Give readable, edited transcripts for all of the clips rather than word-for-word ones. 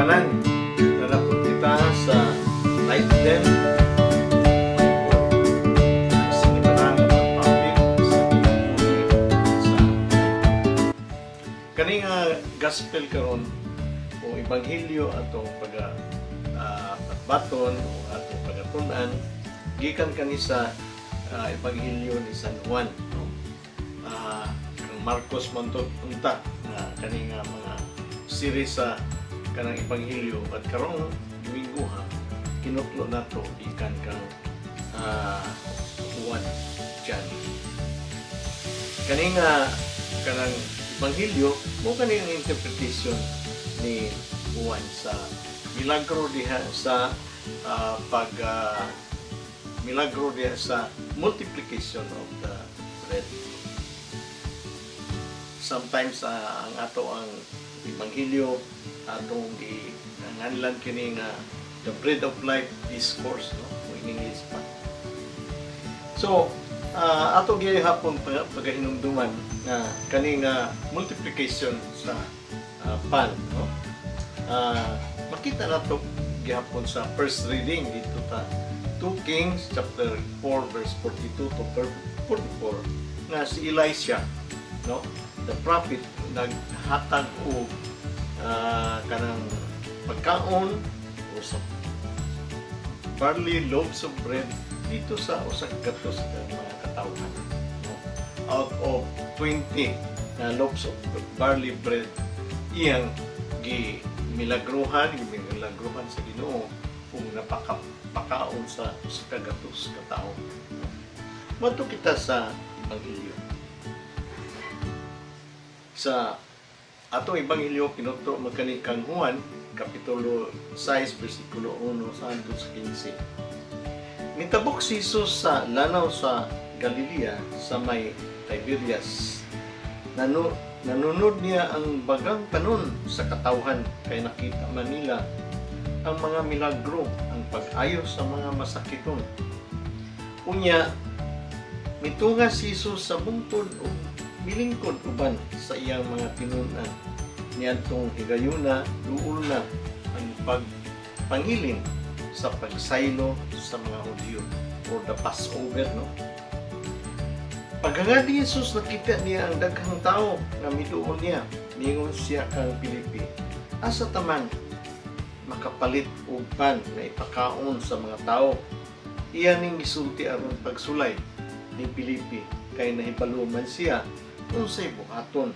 tanan na napod kita sa light them sinibanan ng public sa pinagmuli sa kani nga gospel karon o ebanghelyo atong pagbaton o atong pagatunan gikan kani sa ebanghelyo ni San Juan, no? Kang Marcos man to unta na kani nga mga series sa kanang ebanghelyo at karong Domingo ha kinutlo nato ikan kang Juan Jan. Kani nga kanang ebanghelyo mo kani ang interpretation ni Juan sa milagro diha sa milagro diha sa multiplication of the bread. Sometimes ang ato ang ebanghelyo atong ginganlan kini nga the bread of life discourse, no? In English pa. So ato gihapon pagahinumduman na kani nga multiplication sa pan, no? Makita nato gihapon sa first reading dito ta 2 Kings chapter 4 verse 42 to 44 na si Elisha, no? The prophet naghatag og kanang pagkaon o sa barley loaves of bread dito sa usa ka gatos ka mga katawhan, no? Out of 20 na loaves of barley bread iyang gimilagruhan sa Ginoo kung napakaon sa kagatos ka tao. Madto kita sa ebanghelyo. Sa atong ebanghelyo kinutlo magkani kang Juan kapitulo 6 bersikulo 1 hangtod sa 15. Mitabok si Jesus sa lanaw sa Galilea sa may Tiberias. Nanunod niya ang bagang tanon sa katawhan kay nakita man nila ang mga milagro, ang pag-ayo sa mga masakiton. Unya, mitunga si Jesus sa bungtod o milingkod uban sa iyang mga tinunan. Niadtong higayuna, duol na ang pagpangilin sa pagsaylo sa mga Hudyo or the Passover, no? Paghangad ni Jesus, nakita niya ang daghang tao na miduol niya. Ningon siya kang Pilipi, asa taman makapalit og pan na ipakaon sa mga tao. Iyan ning gisulti aron pagsulay ni Pilipi kay nahibalo man siya unsay buhaton.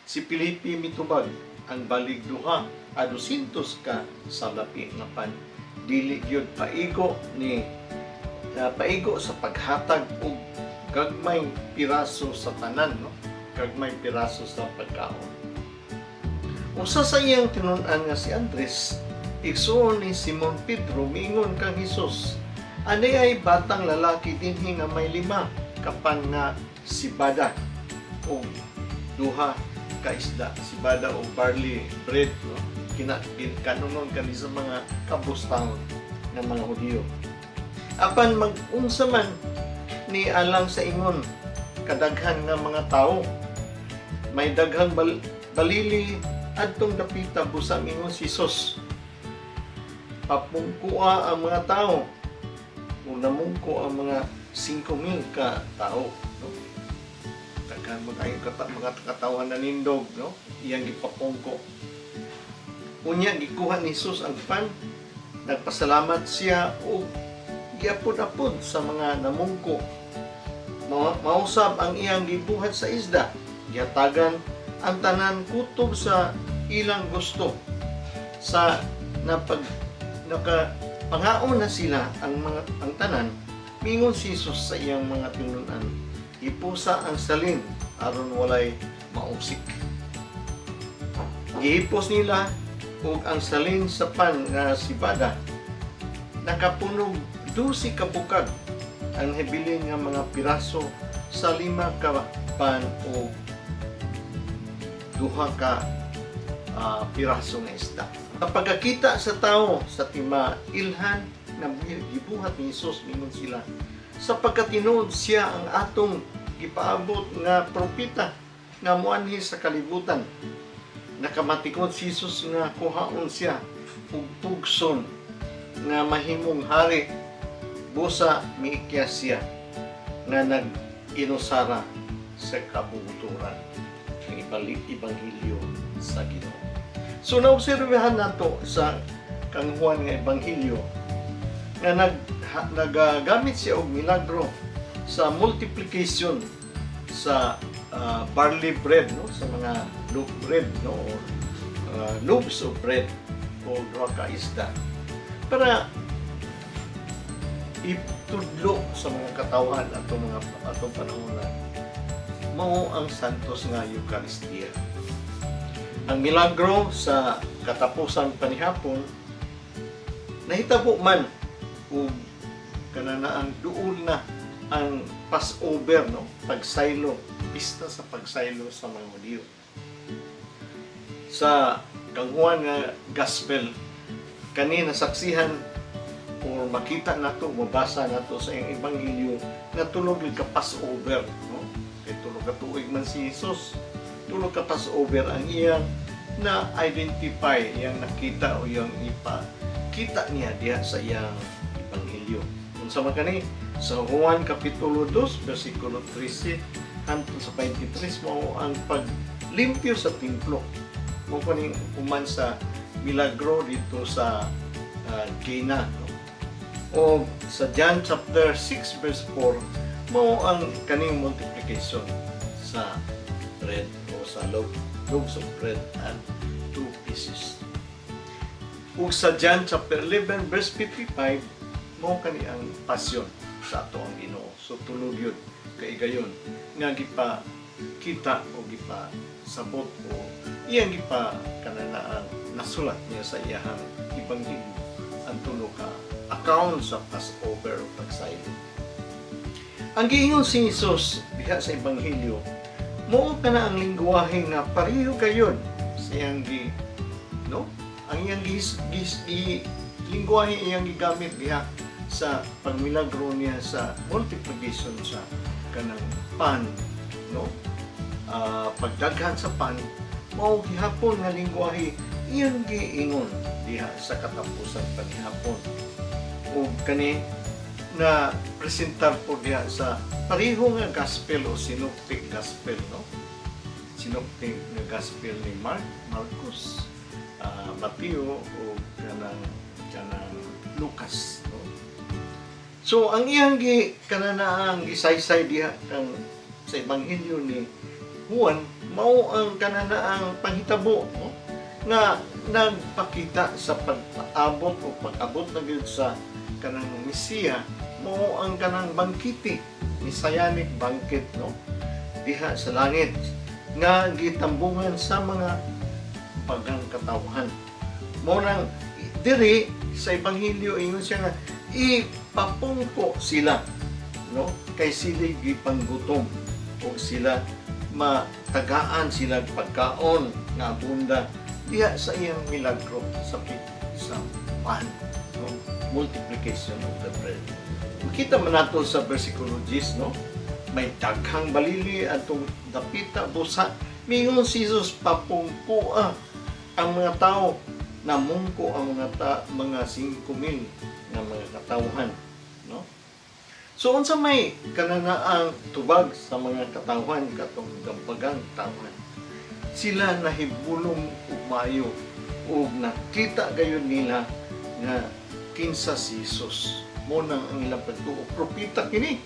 Si Pilipi mitubag ang balig duha a 200 ka salapi nga pan. Dili gyud paigo sa paghatag og gagmay piraso sa tanan, no? Gagmay piraso sa pagkaon. Usa sa iyang tinunan nga si Andres, igsuon ni Simon Pedro, miingon kang Hesus, ani ay batang lalaki dinhi nga may 5 kapan nga sibada o duha ka isda, sibada o barley bread, no? Kanunon kani sa mga kabustang ng mga Hudyo. Apan mag-unsa man ni alang sa ingon kadaghan nga mga tao, may daghang balili adtong dapita busa mingon si Jesus. Papungkua ang mga tao o namungko ang mga 5,000 ka tao, no? Daghan mo tayong mga katawan na nindog, no? Iyang gipapungko. Unya gikuha ni Jesus ang pan, nagpasalamat siya o giapod-apod sa mga namungko. Mausab ang iyang gibuhat sa isda, giatagan ang tanan kutob sa ilang gusto. Sa nakapangaon na sila ang tanan, mingon si Jesus sa iyang mga tinunan, ipusa ang salin aron walay mausik. Gihipos nila ug ang salin sa pan nga sibada, nakapunog 12 ka bukag ang hibilin nga mga piraso sa 5 ka pan o 2 ka piraso nga isda. Kapag nakita sa tao sa tima ilhan na gibuhat ni Jesus, mingon sila, sapagkat tinuod siya ang atong gipaabot nga propeta nga muanhi sa kalibutan. nakamatikot si Jesus nga kuhaon siya ug tugson nga mahimong hari, busa miikyas siya nga nag-inusara sa kabuturan ng Ebanghelyo sa Ginoo. So naobserbahan nato sa kang Juan nga Ebanghelyo nga nagagamit siya og milagro sa multiplication sa barley bread, no, sa mga loaf bread, no, or loaves of bread o ka isda, para itudlo sa mga katawan atong panahonan mao ang santos nga Eucharistia. Ang milagro sa katapusan panihapon nahitabo man ug kananaang duol na ang Passover, no, pagsaylo, pista sa pagsaylo sa mga Hudyo. Sa kang Juan nga Gospel, kani nasaksihan o makita nato, mabasa nato sa iyang Ebanghelyo na tulog ka Passover, no? Kay tulog ka tuig man si Jesus, tulog ka Passover ang iyang na-identify, iyang nakita o iyang ipakita niya diha sa iyang Ebanghelyo. Unsa man kani sa Juan Kapitulo 2, versikulo 13 hangtod sa 23, mao ang paglimpyo sa templo. Mao kaning human sa milagro dito sa Cana, no? O sa John chapter 6 verse 4, mao ang kaning multiplication sa bread o sa loaves of bread and 2 pieces. Ug sa John chapter 11 verse 55, mao kani ang pasyon sa ato ang Ginoo. So tulog yun, kaigayon nga gipa kita o gipa sabot o iyang gipa kananaang nasulat niya sa iyang Ebanghelyo ang tulo ka account sa Passover o pagsaylo. Ang giingon si Jesus diha sa Ebanghelyo, mao kana ang lingwahe nga pareho kayon sa iyang no? Ang iyang lingwahe iyang gigamit diha sa pagmilagro niya sa multiplication sa kanang pan, no? Pagdaghan sa pan, mao gihapon nga lingwahe iyang giingon diha sa katapusan panihapon. O kani na presentar po diha sa pareho nga gospel o synoptic gospel, no? Synoptic nga gospel ni Marcos, Mateo o kanang Lucas, no? So ang iyang kananaang gisaysay diha kang sa Ebanghelyo ni Juan, mao ang kananaang panghitabo, no, nga nagpakita sa pag-abot o pag-abot na gyud sa kanang Mesiya, mao ang kanang bangkite, messianic banquet, no, diha sa langit nga gitambungan sa mga pagang katawhan. Mao nang diri sa Ebanghelyo ingon siya nga ipapungko sila, no, kay sila gipanggutom o sila matagaan sila pagkaon nga abunda diha sa iyang milagro sa pan, no, multiplication of the bread. Makita man nato sa versikulo 10, no, may daghang balili atong dapita busa, mingon si Jesus papungko ang mga tao, namungko ang mga 5,000 ng mga katawhan, no? So unsa may kananaang tubag sa mga katawhan katong gambagang tawhan, sila nahibulong ug maayo ug nakita gayon nila nga kinsa si Jesus, mo nang ang ilang pagtuo propeta kini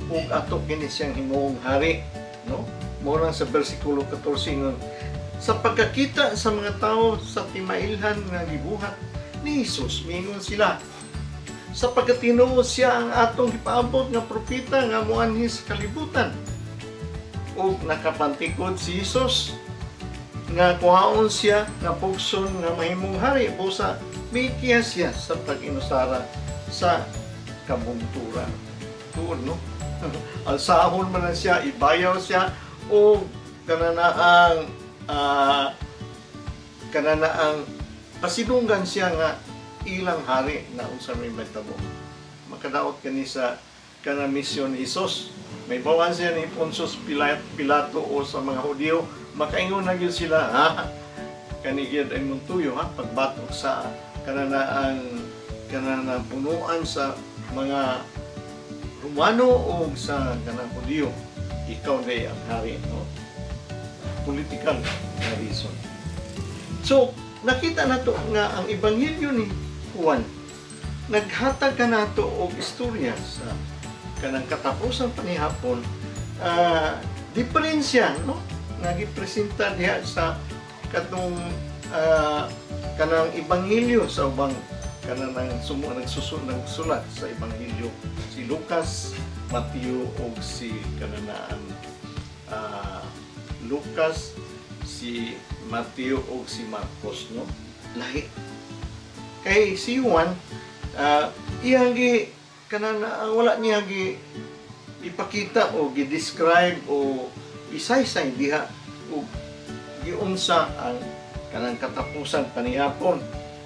ug ato kini siyang himuong hari, no? Mo nang sa bersikulo 14 ngon, sa pagkakita sa mga tao sa timailhan nga gibuhat ni Jesus, mingon sila, sa pagkatinuo siya ang atong gipaabot nga propeta nga moanhi sa kalibutan. Ug nakapantikod si Jesus nga kuhaon siya nga pugson nga mahimong hari, busa mikiya siya sa pag-inusara sa kabungturan. Tuod, no? Alsahon man na siya, ibayaw siya o kananaang pasidunggan siya nga ilang hari na unsa may magtabo. Makadaot kani sa kana misyon ni Jesus. May bawan siya ni Pontius Pilato o sa mga Hudyo, makaingon na gyud sila, ha? kanigid ay muntuyo ha pagbatok sa kananang punuan sa mga Romano o sa kanang Hudyo. Ikaw day ang hari, no? Political na reason. So, nakita nato nga ang Ebanghelyo ni Juan naghatag ka nato og istorya sa kanang katapusan panihapon, diferensya, no? Nga gipresenta diha sa katong kanang Ebanghelyo sa ubang kanang nagsusulat sa Ebanghelyo, si Lucas, Mateo ug si kananaan Lucas, si Mateo ug si Marcos, no? Lahi. Kay si Juan iyang wala niya ipakita o gi-describe o isaysay diha o giunsa ang kanang katapusan panihapon.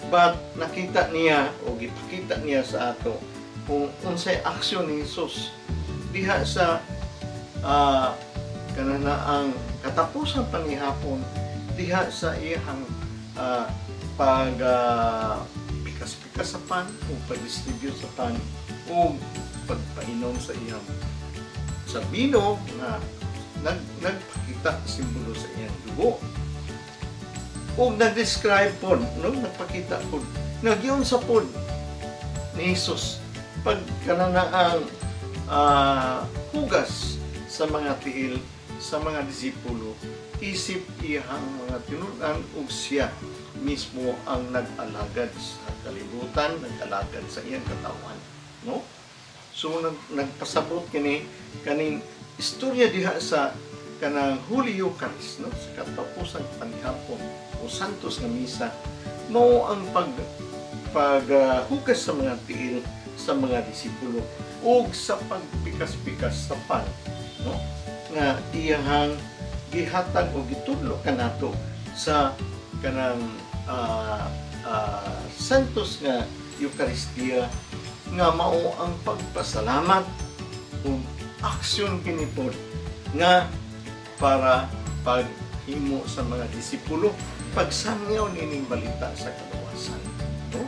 But nakita niya o gipakita niya sa ato kung unsay aksyon ni Jesus diha sa kananaang katapusan panihapon, diha sa iyang pikas-pikas sa pan o pag-distribute sa pan o pagpainom sa iyang sa bino na nagpakita simbolo sa iyang dugo. O nag-describe po, no? Nagpakita po, nagyon sa po ni Jesus pag kananaang hugas sa mga tiil, sa mga disipulo, isip iyang mga tinunan ug siya mismo ang nag-alagad sa kalibutan, nag-alagad sa iyang katawan, no? So nagpasabot kaning istorya diha sa kanang Holy Eucharist, no? Sa katapusan panihapon o Santos nga misa, mao ang paghugas sa mga tiil sa mga disipulo o sa pagpikas-pikas sa pan, no? Nga iyang gihatag o gitudlo kanato sa kanang Santos nga Eucharistia nga mao ang pagpasalamat o aksyon kini pod nga para paghimo sa mga disipulo, pagsangyaw nining balita sa kaluwasan, no?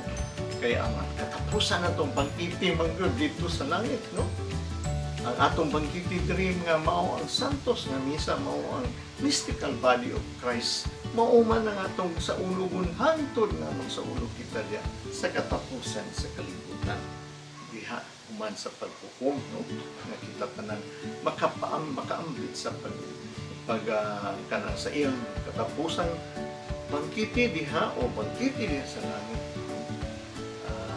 Kaya ang katapusan natong bangkiti manggod dito sa langit, no? Ang atong bangkiti diri nga mao ang Santos nga misa, mao ang mystical body of Christ, mao man ang atong sa ulugon hantod nga sa ulog kita diya sa katapusan sa kalibutan diha human sa paghukom, no? Nga kita tanan makaambit sa kanang sa iyang katapusan bangkiti diha o bangkiti diha sa langit,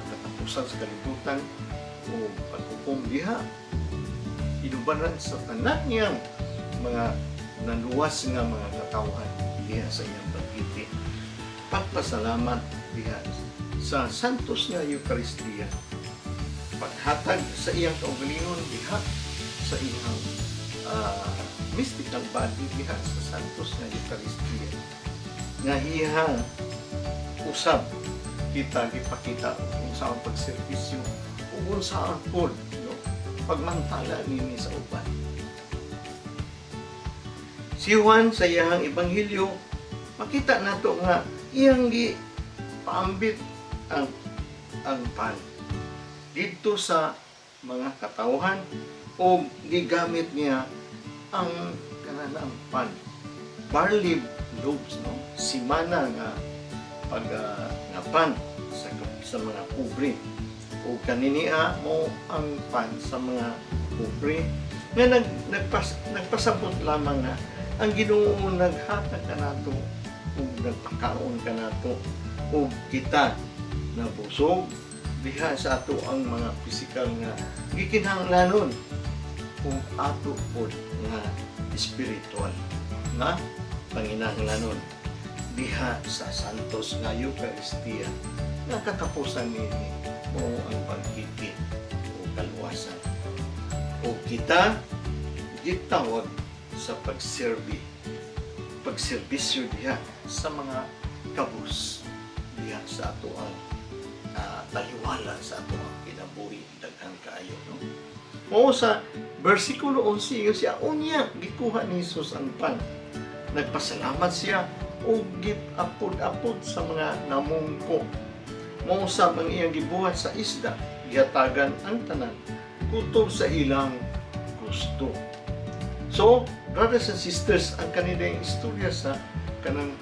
katapusan sa kalibutan o paghukom diha inubanan sa tanan niyang mga naluwas nga mga katawhan diha sa iyang bangkiti, pagpasalamat diha sa Santos nga Eucharistia, paghatag sa iyang kaugalingon diha sa iyang mystical body diha sa Santos nga Eucharistia, nga iyang usab kita gipakita kung saan pagserbisyo o kung saan pod, no? Pagmantala nini sa uban. Si Juan sa iyang Ebanghelyo makita nato nga iyang gipaambit ang pan dito sa mga katawhan o gigamit niya ang kananang pan, barley loaves, no? Simana nga nga pan sa mga pobre o kaniniya mo ang pan sa mga pobre nga nagpasabot lamang na ang Ginoo naghatag kanato o nagpakaon kanato o kita nabusog diha sa ato ang mga pisikal nga gikinahanglanon o ato pod nga spiritual nga panginahanglanon diha sa Santos nga Eucharistia nga katapusan nini mo ang pagkiti o kaluwasan o kita gitawag sa pagserbisyo diha sa mga kabus diha sa ato ang taliwala sa ato ang kinabuhi daghang kaayo, no? O sa versikulo 11 siya unya gikuha ni Jesus ang pan, nagpasalamat siya ug gipapod-apod sa mga namungko. Mausab ang iyang gibuhat sa isda, gihatagan ang tanan kutob sa ilang gusto. So, brothers and sisters, ang kanilang istorya sa kanang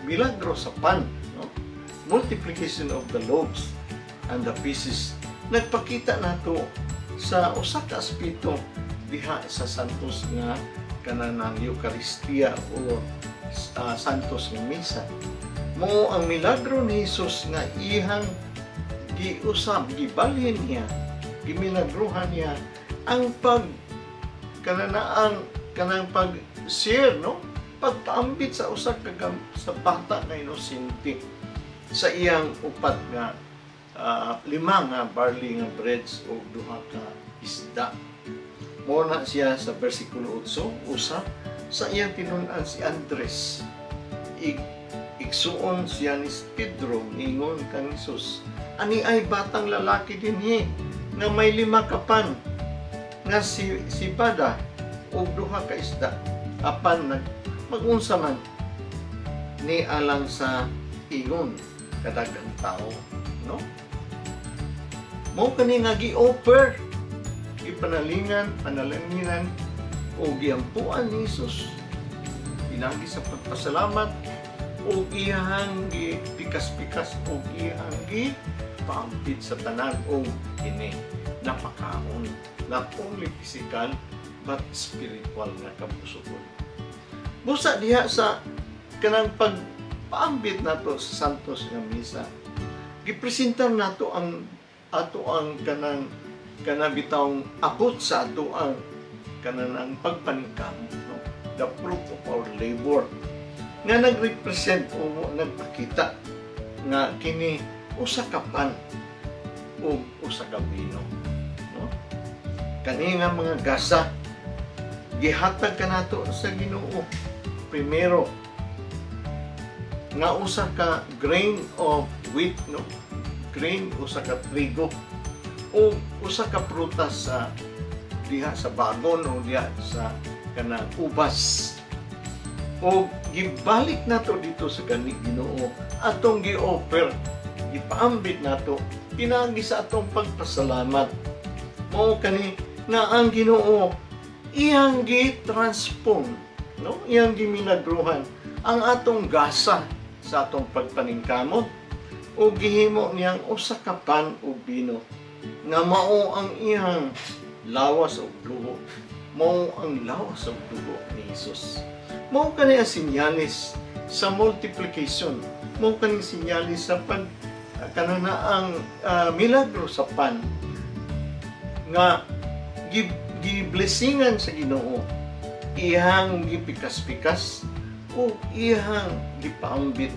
milagro sa pan, no? Multiplication of the loaves and the pieces, nagpakita nato sa usa ka aspeto diha sa santos nga kanang Eucharistia o santos nga misa. Mao ang milagro ni Jesus nga ihang giusab, gibalhin niya, gimilagruhan niya ang kanang pag-share, no? Pagpaambit sa usa ka sa bata nga inosente sa iyang upat nga 5 nga barley nga breads o 2 ka isda. Mo na siya sa bersikulo 8, usa sa iyang tinun-an si Andres. Igsuon siya ni Pedro, ingon kang Jesus, ani ay batang lalaki dinhi nga may 5 ka pan nga si bada o 2 ka isda, apan magunsa man ni alang sa ingon kadagang tao, no? Mo kani nga gi-offer, panalanginan o giampuan ni Jesus, pinagi sa pagpasalamat o iyang gipikas-pikas o iyang gipaampit sa tanan o kini napakaon, not only physical but spiritual nga kabusugon. Busa diha sa kanang pagpaambit nato sa santos nga misa, gipresentar nato ang kanang bitawng abot sa ato ang kanang pagpaningkam, no? The fruit of our labor nga nagrepresent o nagpakita nga kini usa ka pan o usa ka bino, no? Kani nga mga gasa gihatag kanato sa Ginoo. Primero nga usa ka grain of wheat, no? Grain, usa ka trigo o usa ka prutas sa diha sa bagon o diha sa kanang ubas. O gibalik nato dito sa gani Ginoo atong gi-offer, gipaambit nato pinagi sa atong pagpasalamat. Mao kani nga ang Ginoo iyang gi-transform, no? Iyang giminagruhan ang atong gasa sa atong pagpaningkamot o gihimo niyang usa ka pan o bino nga mao ang iyang lawas o dugo, mao ang lawas o dugo ni Jesus. Mao kani ang sinyalis sa multiplication, mao kani sinyalis sa kananaang milagro sa pan nga giblessingan sa Ginoo, iyang gipikas-pikas o iyang gipaambit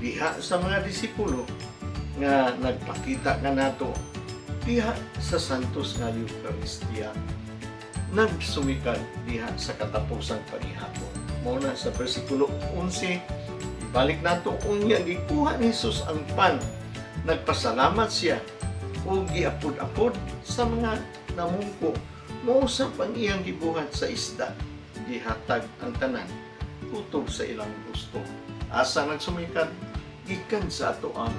diha sa mga disipulo nga nagpakita nga nato diha sa santos nga Eucharistia, nagsumikad diha sa katapusang panihapon. Mao na sa bersikulo 11, ibalik nato unya gikuha ni Jesus ang pan, nagpasalamat siya o giapod-apod sa mga namungko. Mausap ang iyang gibuhat sa isda, gihatag ang tanan kutob sa ilang gusto. Asa nagsumikad gikan sa ato ang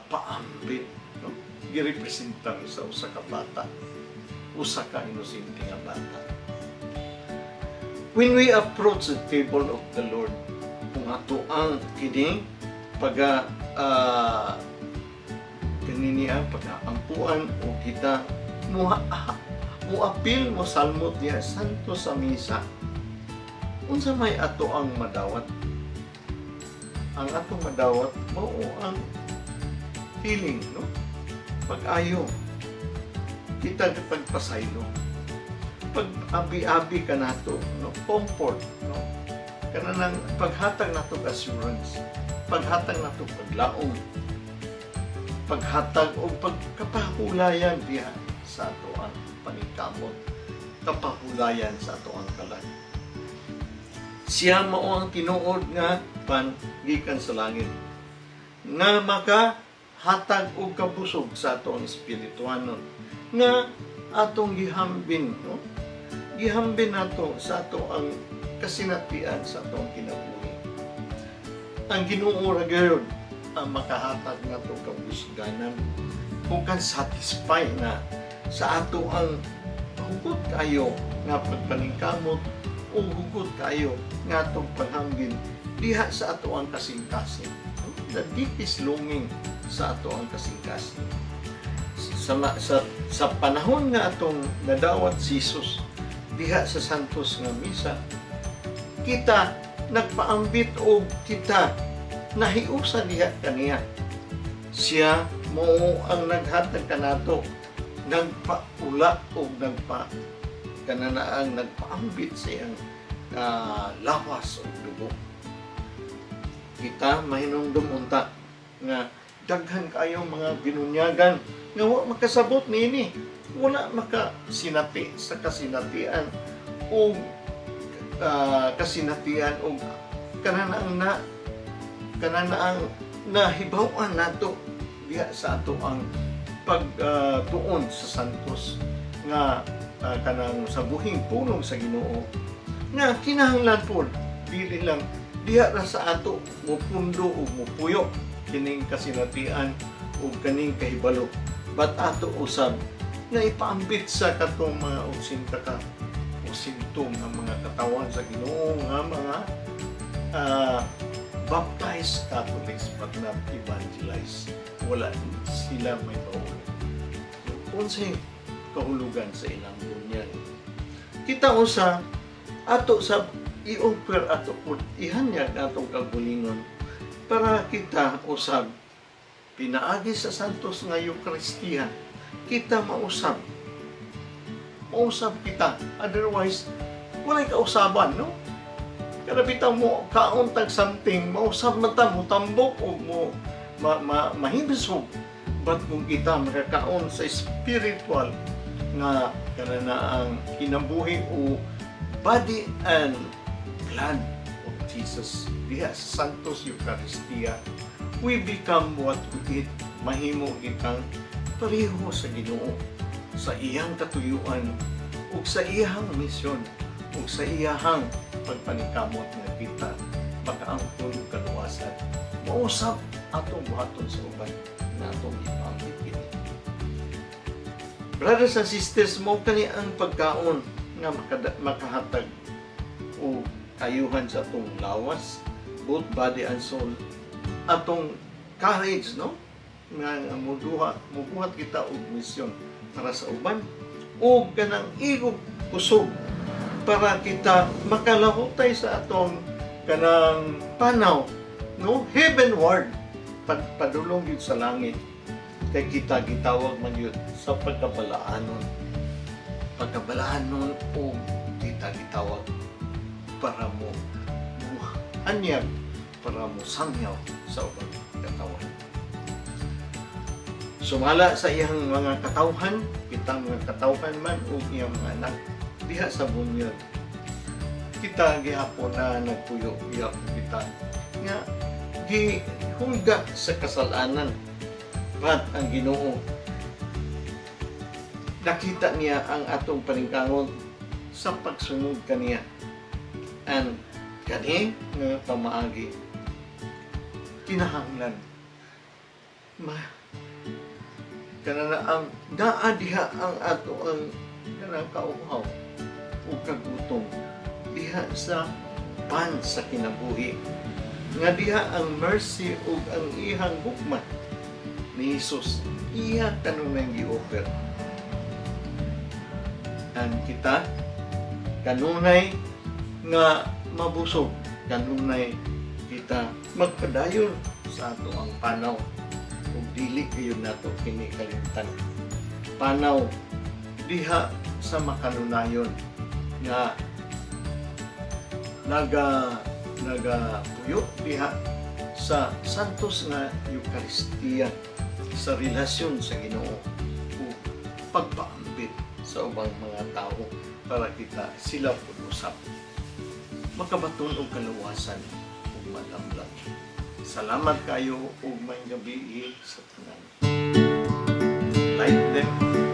paambit, no? Girepresentar sa usa ka bata, usa ka inosente nga bata. When we approach the table of the Lord, kung ato ang kining kaniniang pag-aampuan o kita muapil mo salmot niya santo sa misa, unsa may ato ang madawat? Ang atong madawat mao ang healing, no? Pag-ayo, kita pagpasaylo, pag-abi-abi ka nato, no? Comfort, no? Kanang paghatag nato assurance, paghatag nato paglaom, paghatag o pagkapahulayan diha sa ato ang paningkamot, kapahulayan sa ato ang kalag. Siya mao ang tinuod nga pan gikan sa langit nga makahatag og kabusog sa atong espirituanon nga atong gihambin, no? Gihambin nato sa ato ang kasinatian sa atong kinabuhi. Ang Ginoo ra gyud ang makahatag nato kabusganan kung kan satisfy na sa ato ang hugod kayo nga pagpaningkamot o hugod kayo nga atong panghambin diha sa ato ang kasing-kasing. The deepest longing sa ato ang kasing-kasing. Sa panahon nga atong nadawat si Jesus diha sa Santos nga Misa, kita nagpaambit o kita nahiusan diha kaniya. Siya mo ang naghatag kanato, nagpaula o kananaang nagpaambit sa iyang lawas o dugo. Kita mahinungdom unta nga daghan kayo mga binunyagan nga wa makasabot niini, wala makasinati sa kasinatian o kasinatian o kananaang nahibawan nato diha sa ato ang pagtuon sa Santos nga kanang sa buhing pulong sa Ginoo nga kinahanglan po dili lang diha ra sa ato mupundo o mupuyo kining kasinatian o kaning kahibalo, but ato usab nga ipaambit sa katong mga 80 ka o 100 nga mga katawan sa Ginoo nga mga baptized Catholics but not evangelized. Wala sila may paulo. Unsay kahulugan sa ilang bunyan. Kita usa ato sa i-offer ato pud ihanyag atong kabulingon para kita usab pinaagi sa Santos nga Eucharistia. Kita mausab kita, otherwise walay kausaban, no? Kada bitaw mo kauntag something, mausab man ta mo tambok o mo mahibisog. But kung kita makakaon sa spiritual nga kananaang kinabuhi o body and blood of Jesus diha sa Santos Eucharistia, we become what we eat. Mahimo kitang pareho sa Ginoo sa iyang katuyuan ug sa iyang misyon ug sa iyang pagpaningkamot nga kita makaangkon og kaluwasan. Mausab atong buhaton sa uban na atong ipamit kini. Brothers and sisters, mo kani ang pagkaon nga makahatag o ayuhan sa atong lawas, both body and soul, atong courage, no? Nga mubuhat kita og misyon para sa uban o kanang igog kusog para kita makalahutay sa atong kanang panaw, no? Heavenward, padulong yun sa langit. Kay kita gitawag man yun sa pagkabalaanon o kita gitawag para mo anyag, para mo sangyaw sa ubang katawan. Sumala sa iyang mga katawhan, kita mga katawhan man o iyang mga anak diha sa bunyag. Kita gihapon na nagpuyo-puyo kita nga gihungga sa kasalanan. But ang Ginoo nakita niya ang atong paningkamot sa pagsunod kaniya. And kani nga pamaagi kinahanglan kanana ang naa diha ang ato ang kanang kauhaw o kagutom diha sa pan sa kinabuhi nga diha ang mercy ug ang ihang hukma ni Jesus iya kanunay gi-offer. And kita kanunay nga mabusog, kanunay kita magpadayon sa ato ang panaw ug dili kayo nato kini kalimtan. Panaw diha sa makanunayon nga nagapuyo diha sa Santos nga Eucharistia, sa relasyon sa Ginoo o pagpaambit sa ubang mga tao para kita sila pag-usap makabaton og kaluwasan ug malamlag. Salamat kayo ug may gabi sa tanan. Like them.